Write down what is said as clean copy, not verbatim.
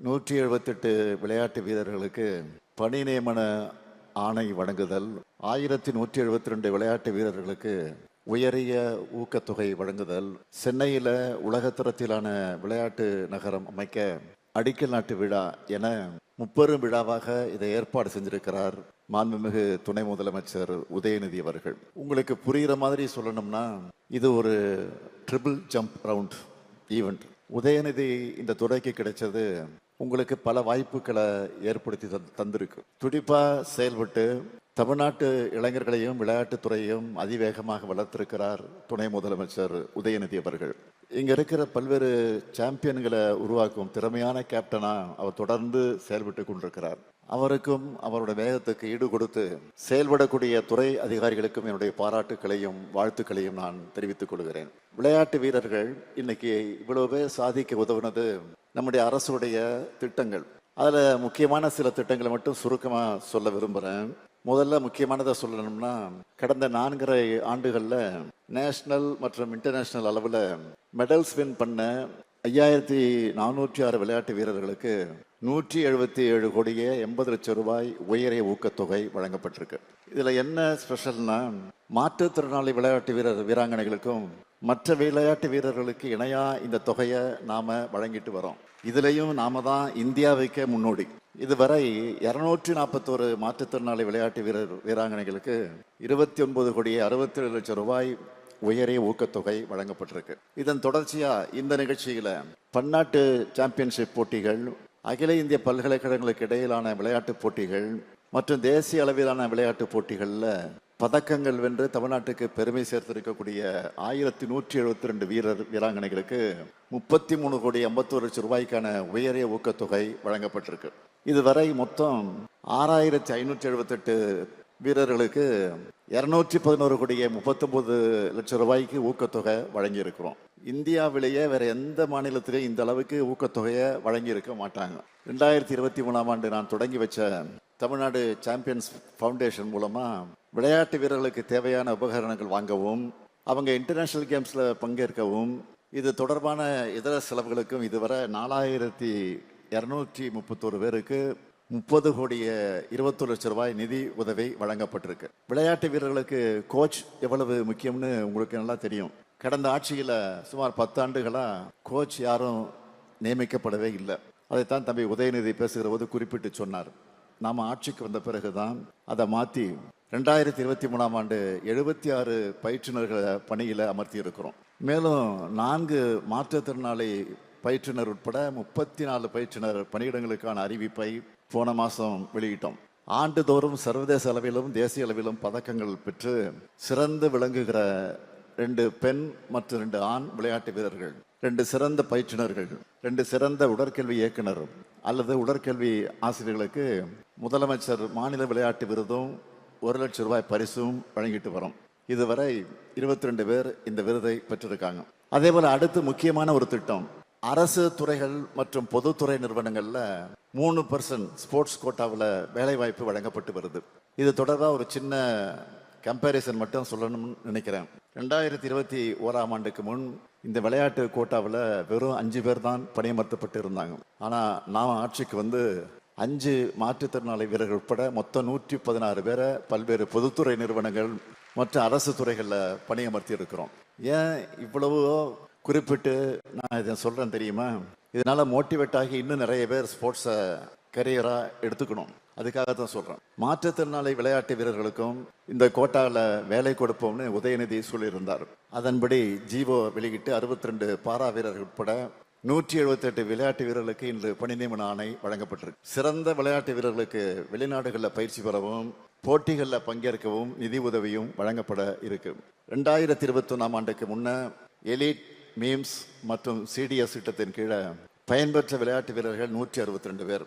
178 விளையாட்டு வீரர்களுக்கு பணி நியமன ஆணை வழங்குதல், 1172 விளையாட்டு வீரர்களுக்கு உயரிய ஊக்கத்தொகை வழங்குதல், சென்னையில் உலகத்தரத்திலான விளையாட்டு நகரம் அமைக்க அடிக்கல் நாட்டு விழா என முப்பெரும் விழாவாக இதை ஏற்பாடு செஞ்சிருக்கிறார் மாண்புமிகு துணை முதலமைச்சர் உதயநிதி அவர்கள். உங்களுக்கு புரிகிற மாதிரி சொல்லணும்னா இது ஒரு triple jump round event. Udhayanidhi இந்த துறைக்கு கிடைச்சது உங்களுக்கு பல வாய்ப்புகளை ஏற்படுத்தி தந்திருக்கு. துடிப்பா செயல்பட்டு தமிழ்நாட்டு இளைஞர்களையும் விளையாட்டுத்துறையையும் அதிவேகமாக வளர்த்திருக்கிறார் துணை முதலமைச்சர் உதயநிதி அவர்கள். இங்க இருக்கிற பல்வேறு சாம்பியன்களை உருவாக்கும் திறமையான கேப்டனா அவர் தொடர்ந்து செயல்பட்டு கொண்டிருக்கிறார். அவருக்கும் அவருடைய வேகத்துக்கு ஈடு கொடுத்து செயல்படக்கூடிய துறை அதிகாரிகளுக்கும் என்னுடைய பாராட்டுக்களையும் வாழ்த்துக்களையும் நான் தெரிவித்துக் கொள்கிறேன். விளையாட்டு வீரர்கள் இன்னைக்கு இவ்வளவு பேர் சாதிக்க உதவுனது நம்முடைய அரசுடைய திட்டங்கள். அதுல முக்கியமான சில திட்டங்களை மட்டும் சுருக்கமா சொல்ல விரும்புறேன். முதல்ல முக்கியமானதை சொல்லணும்னா, கடந்த 4.5 ஆண்டுகள்ல நேஷனல் மற்றும் இன்டர்நேஷனல் அளவில் மெடல்ஸ் வின் பண்ண 5406 விளையாட்டு வீரர்களுக்கு 177 கோடியே 80 லட்சம் ரூபாய் உயரிய ஊக்கத்தொகை வழங்கப்பட்டிருக்கு. இதுல என்ன ஸ்பெஷல்னா, மாற்றுத்திறனாளி விளையாட்டு வீராங்கனைகளுக்கும் மற்ற விளையாட்டு வீரர்களுக்கு இணையா இந்த தொகையை நாம வழங்கிட்டு வரோம். இதுலயும் நாம தான் இந்தியாவுக்கே முன்னோடி. இதுவரை 241 மாற்றுத்திறனாளி விளையாட்டு வீராங்கனைகளுக்கு 29 கோடியே 67 லட்சம் ரூபாய் உயரிய ஊக்கத்தொகை வழங்கப்பட்டிருக்கு. இதன் தொடர்ச்சியா இந்த நிகழ்ச்சியில பன்னாட்டு சாம்பியன்ஷிப் போட்டிகள், அகில இந்திய பல்கலைக்கழகங்களுக்கு இடையிலான விளையாட்டு போட்டிகள் மற்றும் தேசிய அளவிலான விளையாட்டு போட்டிகள்ல பதக்கங்கள் வென்று தமிழ்நாட்டுக்கு பெருமை சேர்த்திருக்கக்கூடிய 1172 வீராங்கனைகளுக்கு 33 கோடி 51 லட்சம் ரூபாய்க்கான உயரிய ஊக்கத்தொகை வழங்கப்பட்டிருக்கு. இதுவரை மொத்தம் 6578 வீரர்களுக்கு 211 கோடியே 39 லட்சம் ரூபாய்க்கு ஊக்கத்தொகை வழங்கி இருக்கிறோம். இந்தியாவிலேயே வேற எந்த மாநிலத்திலேயும் இந்த அளவுக்கு ஊக்கத்தொகையை வழங்கி இருக்க மாட்டாங்க. 2023ஆம் ஆண்டு நான் தொடங்கி வச்ச தமிழ்நாடு சாம்பியன்ஸ் ஃபவுண்டேஷன் மூலமா விளையாட்டு வீரர்களுக்கு தேவையான உபகரணங்கள் வாங்கவும், அவங்க இன்டர்நேஷனல் கேம்ஸ்ல பங்கேற்கவும், இது தொடர்பான இதர செலவுகளுக்கும் இதுவரை 4231 பேருக்கு 30 கோடியே 21 லட்சம் ரூபாய் நிதி உதவி வழங்கப்பட்டிருக்கு. விளையாட்டு வீரர்களுக்கு கோச் எவ்வளவு முக்கியம்னு உங்களுக்கு நல்லா தெரியும். கடந்த ஆட்சியில சுமார் 10 ஆண்டுகளா கோச் யாரும் நியமிக்கப்படவே இல்லை. அதைத்தான் தம்பி உதயநிதி பேசுகிற போது குறிப்பிட்டு சொன்னார். நாம ஆட்சிக்கு வந்த பிறகுதான் அதை மாத்தி 2023ஆம் ஆண்டு 76 பயிற்றுனர்களை பணியில அமர்த்தி இருக்கிறோம். மேலும் 4 மாற்றுத்திறனாளி பயிற்றுனர் உட்பட 34 பயிற்றுனர் பணியிடங்களுக்கான அறிவிப்பை போன மாசம் வெளியிட்டோம். ஆண்டுதோறும் சர்வதேச அளவிலும் தேசிய அளவிலும் பதக்கங்கள் பெற்று சிறந்து விளங்குகிற 2 பெண் மற்றும் 2 ஆண் விளையாட்டு வீரர்கள், 2 சிறந்த பயிற்றுனர்கள், 2 சிறந்த உடற்கல்வி இயக்குனர் அல்லது உடற்கல்வி ஆசிரியர்களுக்கு முதலமைச்சர் மாநில விளையாட்டு விருதும் 1 லட்சம் ரூபாய் பரிசும் வழங்கிட்டு வரோம். இதுவரை 22 பேர் இந்த விருதை பெற்றிருக்காங்க. அதே போல அடுத்து முக்கியமான ஒரு திட்டம், அரசு துறைகள் மற்றும் பொதுத்துறை நிறுவனங்கள்ல 3% ஸ்போர்ட்ஸ் கோட்டாவில் வேலை வாய்ப்பு வழங்கப்பட்டு வருது. இது தொடர்பாக ஒரு சின்ன கம்பேரிசன் மட்டும் சொல்லணும்னு நினைக்கிறேன். 2021ஆம் ஆண்டுக்கு முன் இந்த விளையாட்டு கோட்டாவில் வெறும் 5 பேர் தான் பணியமர்த்தப்பட்டு இருந்தாங்க. ஆனா நாம் ஆட்சிக்கு வந்து 5 மாற்றுத்திறனாளி வீரர்கள் உட்பட மொத்தம் 116 பேரை பல்வேறு பொதுத்துறை நிறுவனங்கள் மற்றும் அரசு துறைகளில் பணியமர்த்தி இருக்கிறோம். ஏன் இவ்வளவோ குறிப்பிட்டு நான் இதை சொல்றேன் தெரியுமா? இதனால மோட்டிவேட் ஆகி இன்னும் நிறைய பேர் ஸ்போர்ட்ஸை கரியரா எடுத்துக்கணும். அதுக்காகத்தான் சொல்றேன். மாற்றுத்திறனாளி விளையாட்டு வீரர்களுக்கும் இந்த கோட்டாவில் வேலை கொடுப்போம்னு உதயநிதி சொல்லியிருந்தார். அதன்படி ஜீவோ வெளியிட்டு 62 பாரா வீரர்கள் உட்பட 178 விளையாட்டு வீரர்களுக்கு இன்று பணி நியமன ஆணை வழங்கப்பட்டிருக்கு. சிறந்த விளையாட்டு வீரர்களுக்கு வெளிநாடுகளில் பயிற்சி பெறவும் போட்டிகளில் பங்கேற்கவும் நிதி உதவியும் வழங்கப்பட இருக்கு. 2021ஆம் ஆண்டுக்கு முன்ன எலிட் மீம்ஸ் மற்றும் சிடிஎஸ் திட்டத்தின் கீழே பயன்பெற்ற விளையாட்டு வீரர்கள் 162 பேர்.